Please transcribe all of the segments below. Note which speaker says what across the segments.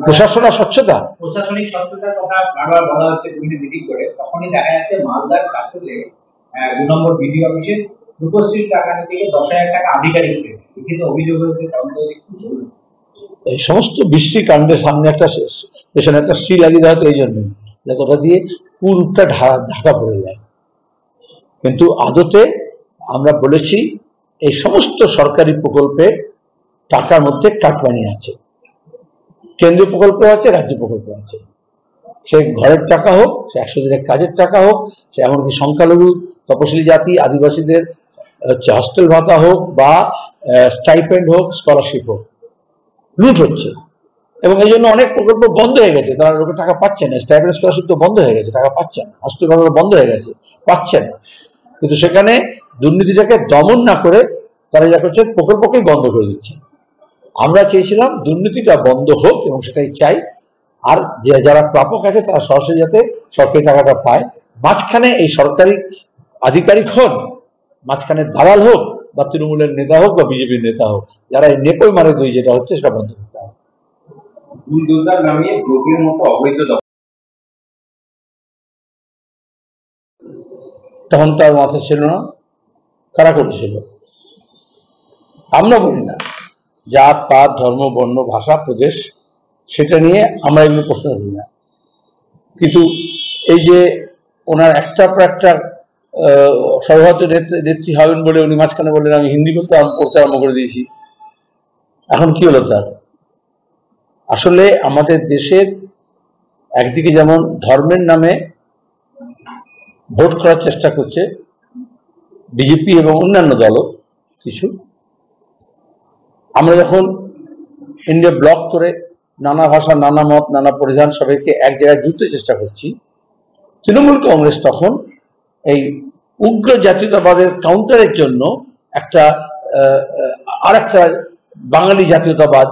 Speaker 1: প্রশাসন আর স্বচ্ছতা,
Speaker 2: প্রশাসনিক স্বচ্ছতার কথা বারবার বলা হচ্ছে বিভিন্ন মিটিং করে, তখনই দেখা যাচ্ছে মালদার চাঁচলে 2 নম্বর বিডিও অফিসে রূপশ্রীর টাকা নিতে গিয়ে 10,000 টাকা আধিকারিক চেয়ে লিখিত অভিযোগ হয়েছে।
Speaker 1: এই সমস্ত বৃষ্টি কাণ্ডের সামনে একটা পেছনে একটা স্ত্রী লাগিয়ে দেওয়া হতো এই জন্য যাতে ওটা দিয়ে পুরোটা ঢাকা পড়ে যায়। কিন্তু আদতে আমরা বলেছি এই সমস্ত সরকারি প্রকল্পে টাকার মধ্যে কাটমানি আছে, কেন্দ্রীয় প্রকল্প আছে, রাজ্য প্রকল্প আছে। সে ঘরের টাকা হোক, সে 100 দিনের কাজের টাকা হোক, সে এমনকি সংখ্যালঘু তপশিলি জাতি আদিবাসীদের হস্টেল ভাতা হোক বা স্টাইপেন্ড হোক, স্কলারশিপ হোক, লুট হচ্ছে। এবং এই জন্য অনেক প্রকল্প বন্ধ হয়ে গেছে, তারা লোকের টাকা পাচ্ছে না। স্টাইপেন্ড স্কলারশিপ তো বন্ধ হয়ে গেছে, টাকা পাচ্ছে না। হস্টেল ভাতা বন্ধ হয়ে গেছে, পাচ্ছে না। কিন্তু সেখানে দুর্নীতিটাকে দমন না করে তারা যা করছে প্রকল্পকেই বন্ধ করে দিচ্ছে। আমরা চেয়েছিলাম দুর্নীতিটা বন্ধ হোক এবং সেটাই চাই। আর যারা প্রাপক আছে তারা সরাসরি যাতে সরকারি টাকাটা পায়। মাঝখানে এই সরকারি আধিকারিক হোক, মাঝখানে দালাল হোক, বা তৃণমূলের নেতা হোক বা বিজেপির নেতা হোক, যারা এই নেপই মারে দুই যেটা হচ্ছে সেটা বন্ধ করতে হবে।
Speaker 2: বুলডোজার নামিয়ে গ্রুপের মতো অবৈধ
Speaker 1: তখন তার মাথা ছিল না, কারা করেছিল? আমরা বলি না জাত পাত ধর্ম বর্ণ ভাষা প্রদেশ সেটা নিয়ে আমরা এগুলো প্রশ্ন করি না। কিন্তু এই যে ওনার একটার পর একটা সর্বভারতীয় নেত্রী হবেন বলে উনি মাঝখানে বললেন আমি হিন্দি বলতে পড়তে আরম্ভ করে দিয়েছি। এখন কি হলো তার? আসলে আমাদের দেশের একদিকে যেমন ধর্মের নামে ভোট করার চেষ্টা করছে বিজেপি এবং অন্যান্য দলও কিছু। আমরা যখন ইন্ডিয়া ব্লক করে নানা ভাষা, নানা মত, নানা পরিধান সবাইকে এক জায়গায় জুড়তে চেষ্টা করছি, তৃণমূল কংগ্রেস তখন এই উগ্র জাতীয়তাবাদের কাউন্টারের জন্য আর একটা বাঙালি জাতীয়তাবাদ,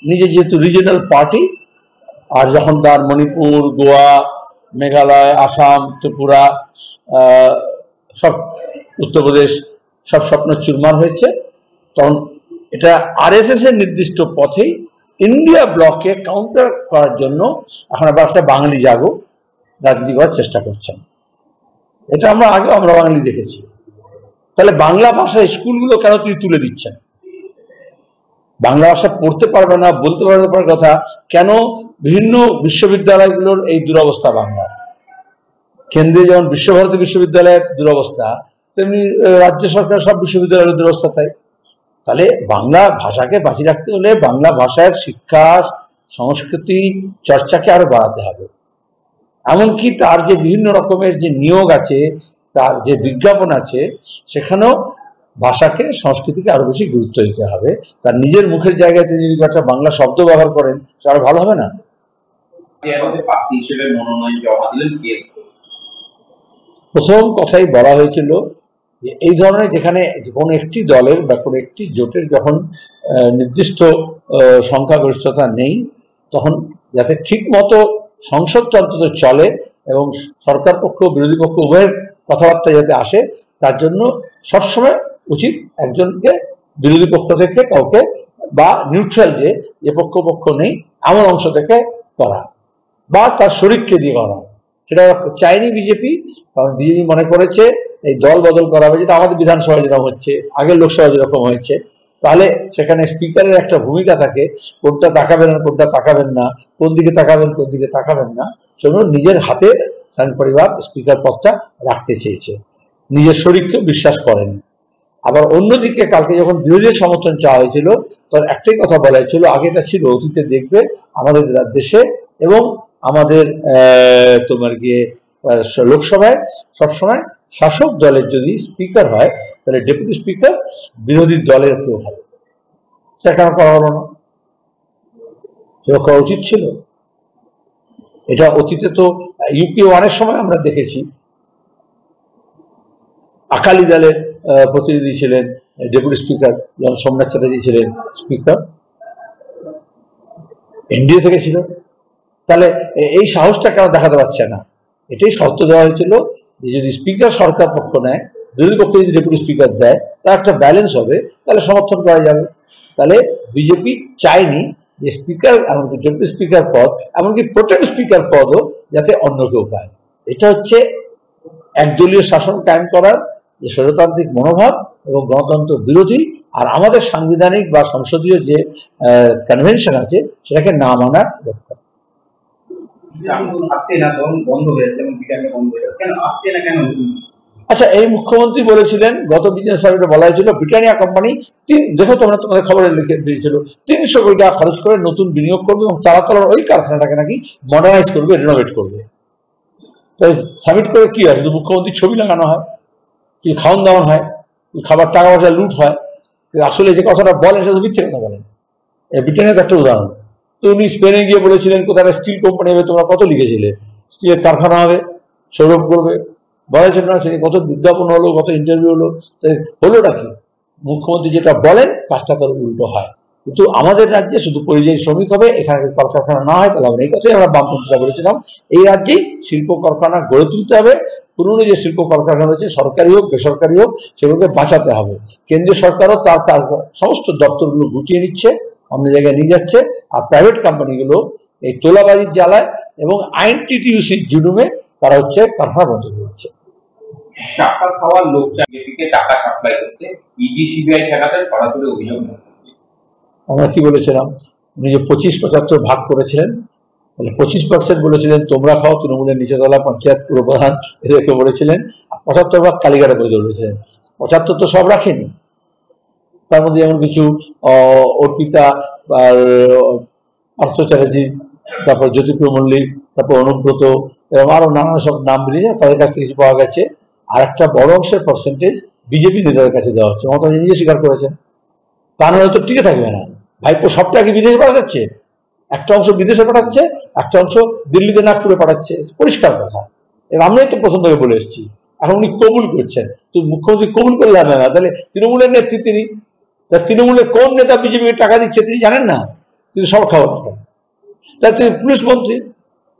Speaker 1: নিজে যেহেতু রিজিয়নাল পার্টি, আর যখন তার মণিপুর, গোয়া, মেঘালয়, আসাম, ত্রিপুরা, সব উত্তরপ্রদেশ সব স্বপ্ন চুরমার হয়েছে, তখন এটা আরএসএস এর নির্দিষ্ট পথেই ইন্ডিয়া ব্লককে কাউন্টার করার জন্য এখন আবার একটা বাঙালি জাগো রাজনীতি করার চেষ্টা করছেন। এটা আমরা বাঙালি দেখেছি। তাহলে বাংলা ভাষায় স্কুলগুলো কেন তিনি তুলে দিচ্ছেন? বাংলা ভাষা পড়তে পারবে না, বলতে পারবে না কথা কেন? বিভিন্ন বিশ্ববিদ্যালয়গুলোর এই দুরবস্থা বাংলা। কেন্দ্রে যেমন বিশ্বভারতী বিশ্ববিদ্যালয়ের দুরবস্থা, তেমনি রাজ্য সরকার সব বিশ্ববিদ্যালয়ের দুরবস্থা। তাহলে বাংলা ভাষাকে বাঁচিয়ে রাখতে হলে বাংলা ভাষার শিক্ষা, সংস্কৃতি চর্চাকে আরো বাড়াতে হবে। এমনকি তার যে বিভিন্ন রকমের যে নিয়োগ আছে, তার যে বিজ্ঞাপন আছে, সেখানেও ভাষাকে, সংস্কৃতিকে আরো বেশি গুরুত্ব দিতে হবে। তার নিজের মুখের জায়গায় তিনি যদি একটা বাংলা শব্দ ব্যবহার করেন, সে আরো ভালো হবে না? প্রথম কথাই বলা হয়েছিল যে এই ধরনের যেখানে কোনো একটি দলের বা কোনো একটি জোটের যখন নির্দিষ্ট সংখ্যাগরিষ্ঠতা নেই, তখন যাতে ঠিক মতো সংসদটা অন্তত চলে এবং সরকার পক্ষ বিরোধী পক্ষ উভয়ের কথাবার্তা যাতে আসে, তার জন্য সবসময় উচিত একজনকে বিরোধী পক্ষ থেকে কাউকে বা নিউট্রাল যে পক্ষ নেই এমন অংশ থেকে করা, বা তার শরিককে দিয়ে করা। সেটা চায়নি বিজেপি, কারণ বিজেপি মনে করেছে এই দল বদল করা হবে, যেটা আমাদের বিধানসভায় যেরকম হচ্ছে, আগের লোকসভা যেরকম হয়েছে, তাহলে সেখানে স্পিকারের একটা ভূমিকা থাকে, কোনটা তাকাবেন আর কোনটা তাকাবেন না, কোন দিকে তাকাবেন কোন দিকে তাকাবেন না, সেগুলো নিজের হাতে সান পরিবার স্পিকার পদটা রাখতে চেয়েছে, নিজের শরিককেও বিশ্বাস করেন। আবার অন্যদিকে কালকে যখন বিরোধীর সমর্থন চাওয়া হয়েছিল, তখন একটাই কথা বলা হয়েছিল, আগেটা ছিল অতীতে দেখবে আমাদের দেশে এবং আমাদের তোমার গিয়ে লোকসভায় সবসময় শাসক দলের যদি স্পিকার হয়, তাহলে ডেপুটি স্পিকার বিরোধী দলের কেউ হবে। সেটা কেন করা হলো না? সেটা করা উচিত ছিল। এটা অতীতে তো ইউপিএ অনেক সময় আমরা দেখেছি, আকালি দলের প্রতিনিধি ছিলেন ডেপুটি স্পিকার, যেমন সোমনাথ চ্যাটার্জি ছিলেন স্পিকার, এনডিএ থেকে ছিল। তাহলে এই সাহসটা কেন দেখাতে পারছে না? এটাই শর্ত দেওয়া হয়েছিল যে যদি স্পিকার সরকার পক্ষ নেয়, বিরোধী পক্ষে যদি ডেপুটি স্পিকার দেয়, তার একটা ব্যালেন্স হবে, তাহলে সমর্থন করা যাবে। তাহলে বিজেপি চায়নি যে স্পিকার, এমনকি ডেপুটি স্পিকার পদ, এমনকি প্রোটেম স্পিকার পদও যাতে অন্য কেউ পায়। এটা হচ্ছে একদলীয় শাসন কায়েম করার যে স্বৈরতান্ত্রিক মনোভাব এবং গণতন্ত্র বিরোধী, আর আমাদের সাংবিধানিক বা সংসদীয় যে কনভেনশন আছে সেটাকে না মানার লক্ষ্য। আচ্ছা, এই মুখ্যমন্ত্রী বলেছিলেন, গত বিজনেস সার্ভেতে বলা হয়েছিল ব্রিটানিয়া কোম্পানি দেখো তোমরা তোমাদের খবরে লিখে দিয়েছিল 300 কোটি টাকা খরচ করে নতুন বিনিয়োগ করবে এবং তারা ওই কারখানাটাকে নাকি মডার্নাইজ করবে, রিনোভেট করবে। তাই সাবমিট করে কি হয়? শুধু মুখ্যমন্ত্রীর ছবি লাগানো হয়, কি খাওয়ান দাওয়ান হয়, খাবার টাকা পয়সা লুট হয়। আসলে যে কথাটা বলেন সেটা মিথ্যে কথা বলেন। ব্রিটেনের একটা উদাহরণ। তো উনি স্পেনে গিয়ে বলেছিলেন কোথায় স্টিল কোম্পানি হবে, তোমরা কত লিখেছিলে, স্টিলের কারখানা হবে, সৌরভ করবে, বলেছেন না? সেটা কত বিজ্ঞাপন হলো, কত ইন্টারভিউ হলো, হলোটা কি? মুখ্যমন্ত্রী যেটা বলেন কাজটা তার উল্টো হয়। কিন্তু আমাদের রাজ্যে শুধু পরিযায়ী শ্রমিক হবে, এখানে কলকারখানা না হয় তাহলে হবে। এই কথাই আমরা বামপন্থীরা বলেছিলাম, এই রাজ্যেই শিল্প কারখানা গড়ে তুলতে হবে। পুরনো যে শিল্প কলকারখানা হচ্ছে, সরকারি হোক বেসরকারি হোক, সেগুলোকে বাঁচাতে হবে। কেন্দ্রীয় সরকারও তার সমস্ত দপ্তরগুলো গুটিয়ে নিচ্ছে, অন্য জায়গায় নিয়ে যাচ্ছে, আর প্রাইভেট কোম্পানিগুলো এই তোলাবাজির জ্বালায় এবং আইনটিটিউসির জুলুমে তারা হচ্ছে কারখানা বন্ধ করছে।
Speaker 3: টাকা খাওয়ার লোক চাকরিকে টাকা সাপ্লাই করতে ইডি সিবিআই ঠেকাতে সরাসরি অভিযোগ।
Speaker 1: আমরা কি বলেছিলাম? উনি যে 25-75 ভাগ করেছিলেন, তাহলে 25% বলেছিলেন তোমরা খাও, তৃণমূলের নিচেতলা পঞ্চায়েত পুরপ্রধান এদেরকে বলেছিলেন, 75 ভাগ কালীঘাটে করে ধরেছিলেন। 75 তো সব রাখেনি, তার মধ্যে যেমন কিছু অর্পিতা, পার্থ চ্যাটার্জি, তারপর জ্যোতিপ্রিয় মল্লিক, তারপর অনুব্রত, এবং আরো নানা সব নাম বেরিয়েছে, তাদের কাছ থেকে কিছু পাওয়া গেছে। আর একটা বড় অংশের পার্সেন্টেজ বিজেপি নেতাদের কাছে দেওয়া হচ্ছে। মমতা নিজে স্বীকার করেছেন। তা নাহলে তো টিকে থাকবে না। ভাইপো সবটাকে বিদেশে পাঠাচ্ছে, একটা অংশ বিদেশে পাঠাচ্ছে, একটা অংশ দিল্লিতে নাগপুরে পাঠাচ্ছে, পরিষ্কার কথা। এর আমরাই তো প্রথম থেকে বলে এসেছি, এখন উনি কবুল করছেন। তো মুখ্যমন্ত্রী কবুল করে যাবে না, তাহলে তৃণমূলের নেত্রী তিনি, তৃণমূলের কোন নেতা বিজেপিকে টাকা দিচ্ছে তিনি জানেন না? তিনি সব খাওয়া রাখেন। তাহলে তিনি পুলিশ মন্ত্রী,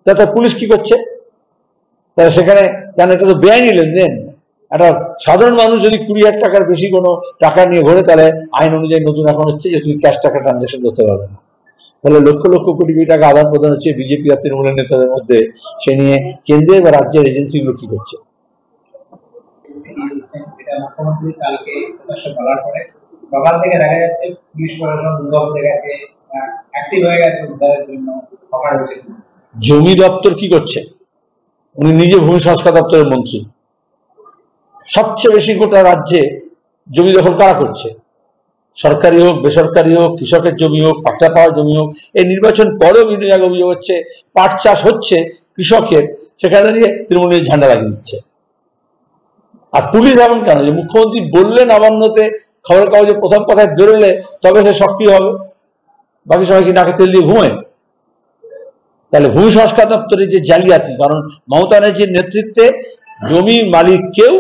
Speaker 1: তাহলে পুলিশ কি করছে? তাহলে সেখানে কেন? এটা তো বেআইনি লেনদেন। একটা সাধারণ মানুষ যদি 20,000 টাকার বেশি কোনো টাকা নিয়ে ঘোরে, তাহলে আইন অনুযায়ী নতুন এখন হচ্ছে যে তুমি ক্যাশ টাকা ট্রানজাকশন করতে পারবে না। তাহলে লক্ষ লক্ষ কোটি কোটি টাকা আদান প্রদান হচ্ছে বিজেপি আর তৃণমূলের নেতাদের মধ্যে। সে নিয়ে কেন্দ্রের বা রাজ্যের এজেন্সিগুলো কি করছে?
Speaker 2: মুখ্যমন্ত্রী কালকে বলার পরে সকাল থেকে দেখা যাচ্ছে পুলিশ প্রশাসন উদ্যোগ হয়ে গেছে, অ্যাক্টিভ হয়ে গেছে উদ্ধারের জন্য।
Speaker 1: জমি দপ্তর কি করছে? উনি নিজে ভূমি সংস্কার দপ্তরের মন্ত্রী। সবচেয়ে বেশি গোটা রাজ্যে জমি দখল কারা করছে? সরকারি হোক বেসরকারি হোক, কৃষকের জমি হোক, পাট্টা পাওয়ার জমি হোক। এই নির্বাচন পরেও বিভিন্ন জায়গায় অভিযোগ হচ্ছে পাট চাষ হচ্ছে কৃষকের, সেখানে দাঁড়িয়ে তৃণমূলের ঝান্ডা লাগিয়ে দিচ্ছে। আর পুলিশ এমন কেন যে মুখ্যমন্ত্রী বললেন নবান্নতে, খবরের কাগজে প্রথম কথায় বেরোলে তবে সে সক্রিয় হবে, বাকি সবাই কি নাকে তেল দিয়ে ঘুমায়? তাহলে ভূমি সংস্কার দপ্তরের যে জালিয়াতি, কারণ মমতা ব্যানার্জির নেতৃত্বে জমির মালিক কেউ,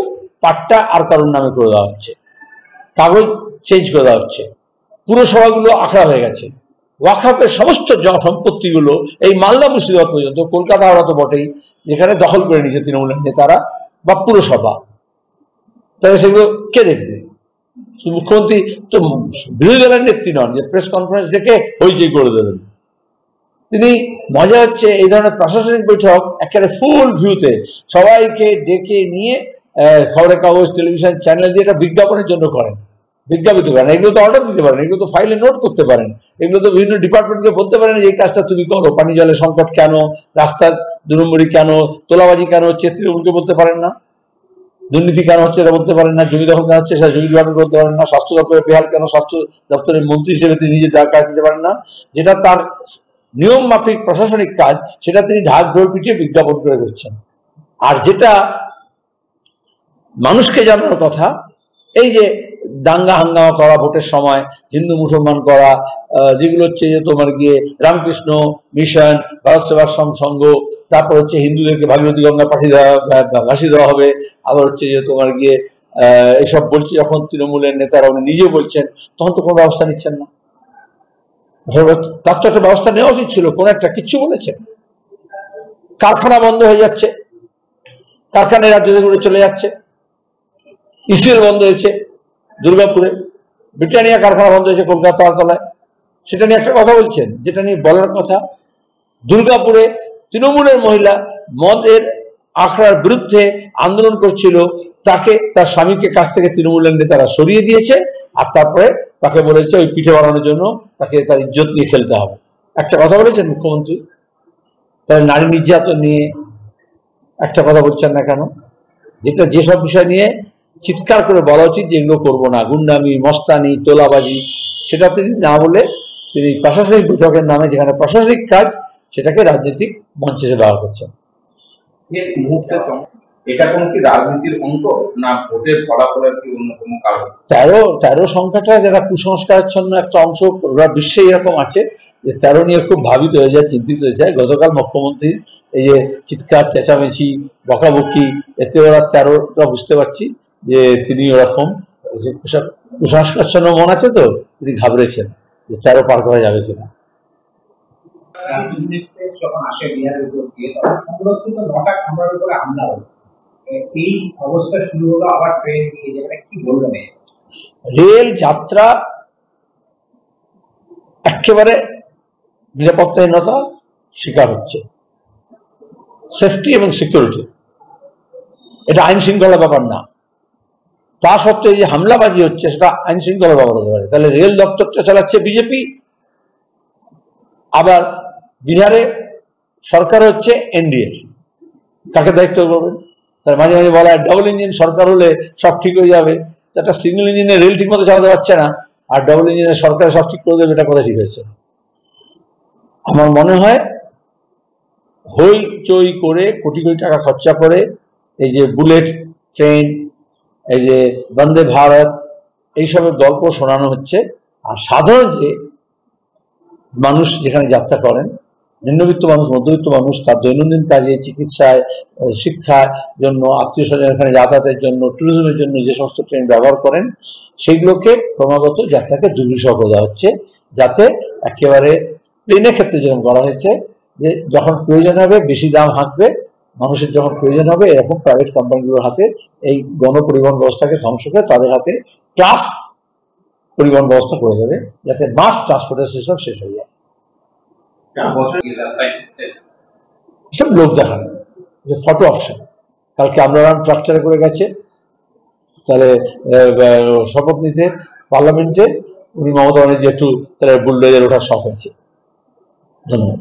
Speaker 1: পাট্টা আর কারোর নামে করে দেওয়া হচ্ছে, কাগজ চেঞ্জ করে দেওয়া হচ্ছে, পুরসভাগুলো আখড়া হয়ে গেছে, ওয়াকফের সমস্ত সম্পত্তিগুলো এই মালদা মুর্শিদাবাদ পর্যন্ত, কলকাতা ওরা তো বটেই, যেখানে দখল করে নিয়েছে তৃণমূলের নেতারা বা পুরসভা। তাহলে সেগুলো কে দেখবে? মুখ্যমন্ত্রী তো বিরোধী দলের নেত্রী নন যে প্রেস কনফারেন্স ডেকে হইচই করে দেবেন। তিনি, মজা হচ্ছে এই ধরনের প্রশাসনিক বৈঠক একেবারে ফুল ভিউতে সবাইকে ডেকে নিয়ে খবরের কাগজ, টেলিভিশন চ্যানেল দিয়ে এটা বিজ্ঞাপনের জন্য করেন, বিজ্ঞাপিত করেন। এগুলো তো অর্ডার দিতে পারেন, এগুলো তো ফাইলে নোট করতে পারেন, এগুলো তো বিভিন্ন ডিপার্টমেন্টকে বলতে পারেন যে এই কাজটা তুমি করো। পানি জলের সংকট কেন, রাস্তার 2 নম্বরই কেন, তোলাবাজি কেন হচ্ছে, তৃণমূলকে বলতে পারেন না। দুর্নীতি কেন হচ্ছে এটা বলতে পারেন না, জমি দখল কেন হচ্ছে সেটা জমি ডিপার্টমেন্ট বলতে পারেন না, স্বাস্থ্য দপ্তরের বেহাল কেন, স্বাস্থ্য দপ্তরের মন্ত্রী হিসেবে তিনি নিজে কাজ দিতে পারেন না। যেটা তার নিয়ম মাফিক প্রশাসনিক কাজ, সেটা তিনি ঢাক ঢোল পিটিয়ে বিজ্ঞাপন করে করছেন। আর যেটা মানুষকে জানানোর কথা, এই যে দাঙ্গা হাঙ্গামা করা ভোটের সময়, হিন্দু মুসলমান করা, যেগুলো হচ্ছে যে তোমার গিয়ে রামকৃষ্ণ মিশন, ভারত সেবাশ্রম সংঘ, তারপর হচ্ছে হিন্দুদেরকে ভাগীরথী গঙ্গা ভাসিয়ে দেওয়া হবে, আবার হচ্ছে যে তোমার গিয়ে এসব বলছে যখন তৃণমূলের নেতারা উনি নিজে বলছেন, তখন তো কোনো ব্যবস্থা নিচ্ছেন না। তার তো একটা ব্যবস্থা নেওয়া উচিত ছিল, কোন একটা কিচ্ছু বলেছেন। কারখানা বন্ধ হয়ে যাচ্ছে, কারখানায় রাজ্য থেকে চলে যাচ্ছে। ইস্টিল বন্ধ হয়েছে দুর্গাপুরে, ব্রিটানিয়া কারখানা বন্ধ হয়েছে কলকাতার তলায়, সেটা নিয়ে একটা কথা বলছেন, যেটা নিয়ে বলার কথা। দুর্গাপুরে তৃণমূলের মহিলা মদের আখড়ার বিরুদ্ধে আন্দোলন করছিল, তাকে তার স্বামীকে কাছ থেকে তৃণমূলের নেতারা সরিয়ে দিয়েছে, আর তারপরে তাকে বলেছে ওই পিঠে বানানোর জন্য তাকে তার ইজ্জত নিয়ে খেলতে হবে। একটা কথা বলেছেন মুখ্যমন্ত্রী। তাহলে নারী নির্যাতন নিয়ে একটা কথা বলছেন না কেন? যেটা যেসব বিষয় নিয়ে চিৎকার করে বলা উচিত যে এগুলো করবো না, গুন্ডামি, মস্তানি, তোলাবাজি, সেটা তিনি না বলে তিনি প্রশাসনিক বৈঠকের নামে যেখানে প্রশাসনিক কাজ সেটাকে রাজনৈতিক মঞ্চে ব্যবহার করছেন।
Speaker 3: শেষ মুহূর্তে এটা কোন কি রাজনীতির অঙ্ক, না ভোটের ফলাফলের কি অন্য কোনো কারণ?
Speaker 1: 13 সংখ্যাটা যারা কুসংস্কারাচ্ছন্ন একটা অংশ ওরা বিশ্বে এরকম আছে যে 13 নিয়ে খুব ভাবিত হয়ে যায়, চিন্তিত হয়ে যায়। গতকাল মুখ্যমন্ত্রী এই যে চিৎকার চেঁচামেচি বকাবকি, এতে ওরা 13টা বুঝতে পারছি যে তিনি ওরকম যে কুসংস্কারাচ্ছন্ন মন আছে, তো তিনি ঘাবড়েছেন যে 13 পার করা যাবে কিনা।
Speaker 2: যখন আসে বিহারের উপর দিয়ে তখন সংরক্ষিত 9টা খামারের উপরে হামলা হলো। এই অবস্থা শুরু হলো আবার ট্রেন দিয়ে, যেটা কি বলবেন?
Speaker 1: রেল যাত্রা একেবারে নিরাপত্তাহীনতা শিকার হচ্ছে। সেফটি এবং সিকিউরিটি এটা আইন শৃঙ্খলা ব্যাপার না, তা সত্ত্বেও যে হামলাবাজি হচ্ছে সেটা আইন শৃঙ্খলা ব্যাপার হতে পারে। তাহলে রেল দপ্তরটা চালাচ্ছে বিজেপি, আবার বিহারে সরকার হচ্ছে এনডিএ, কাকে দায়িত্ব করবেন? তার মাঝে মাঝে বলা হয় ডাবল ইঞ্জিন সরকার হলে সব ঠিক হয়ে যাবে। একটা সিঙ্গেল ইঞ্জিনে রেল ঠিক মতো চালাতে পারছে না, আর ডাবল ইঞ্জিনে সরকার সব ঠিক করে দেবে, এটা কোথায় ঠিক হয়েছে? আমার মনে হয় হইচই করে কোটি কোটি টাকা খরচা করে এই যে বুলেট ট্রেন, এই যে বন্দে ভারত, এইসবের গল্প শোনানো হচ্ছে। আর সাধারণ যে মানুষ যেখানে যাত্রা করেন, নিম্নবিত্ত মানুষ, মধ্যবিত্ত মানুষ, তার দৈনন্দিন কাজে, চিকিৎসায়, শিক্ষার জন্য, আত্মীয় স্বজন এখানে যাতায়াতের জন্য, ট্যুরিজমের জন্য যে সমস্ত ট্রেন ব্যবহার করেন, সেগুলোকে ক্রমাগত যাত্রাকে দুর্বিষহ করে দেওয়া হচ্ছে, যাতে একেবারে প্লেনের ক্ষেত্রে যেরকম করা হয়েছে যে যখন প্রয়োজন হবে বেশি দাম হাঁকবে, মানুষের যখন প্রয়োজন হবে এরকম প্রাইভেট কোম্পানিগুলোর হাতে এই গণপরিবহন ব্যবস্থাকে ধ্বংস করে তাদের হাতে ক্লাস পরিবহন ব্যবস্থা করে দেবে, যাতে মাস ট্রান্সপোর্টের সিস্টেম শেষ হয়ে যায়। সব লোক দেখানো যে ফটো অপশন, কালকে আমরা ট্রাক্টরে করে গেছে, তাহলে শপথ নিতে পার্লামেন্টে উনি মমতা ব্যানার্জি একটু তাহলে বুলডোজার ওঠার শখ হয়েছে। ধন্যবাদ।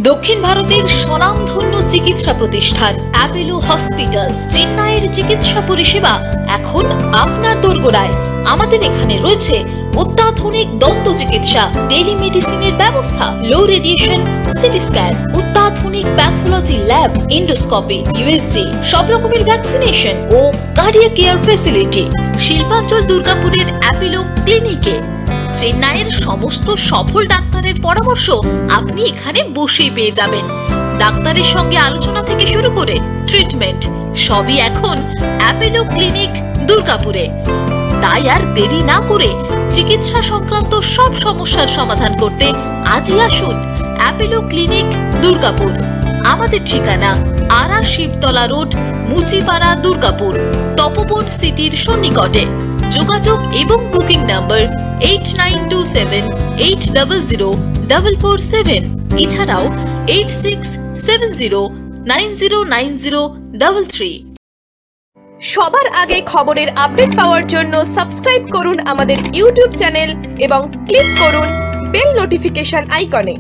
Speaker 4: দক্ষিণ ভারতের স্বনামধন্য চিকিৎসা প্রতিষ্ঠান অ্যাপোলো হসপিটাল, চেন্নাইয়ের চিকিৎসা পরিষেবা এখন আপনার দোরগোড়ায়। আমাদের এখানে রয়েছে অত্যাধুনিক দন্ত চিকিৎসা, টেলিমেডিসিনের ব্যবস্থা, লো রেডিয়েশন সিটি স্ক্যান, অত্যাধুনিক প্যাথোলজি ল্যাব, এন্ডোস্কোপি, ইউএসজি, সব রকমের ভ্যাকসিনেশন ও কার্ডিয়াক কেয়ার ফ্যাসিলিটি। শিল্পাঞ্চল দুর্গাপুরের অ্যাপোলো ক্লিনিকে চেন্নাইয়ের সমস্ত সফল ডাক্তারের পরামর্শ আপনি এখানে বসেই পেয়ে যাবেন। ডাক্তারের সঙ্গে আলোচনা থেকে শুরু করে ট্রিটমেন্ট সবই এখন অ্যাপোলো ক্লিনিক দুর্গাপুরে। তাই আর দেরি না করে চিকিৎসা সংক্রান্ত সব সমস্যার সমাধান করতে আজই আসুন অ্যাপোলো ক্লিনিক দুর্গাপুর। আমাদের ঠিকানা আরা শিবতলা রোড, মুচিপাড়া, দুর্গাপুর, তপবন সিটির সন্নিকটে। যোগাযোগ এবং বুকিং নাম্বার 8927800447, এছাড়াও 8670909033।
Speaker 5: সবার আগে খবরের আপডেট পাওয়ার জন্য সাবস্ক্রাইব করুন আমাদের ইউটিউব চ্যানেল এবং ক্লিক করুন বেল নোটিফিকেশন আইকনে।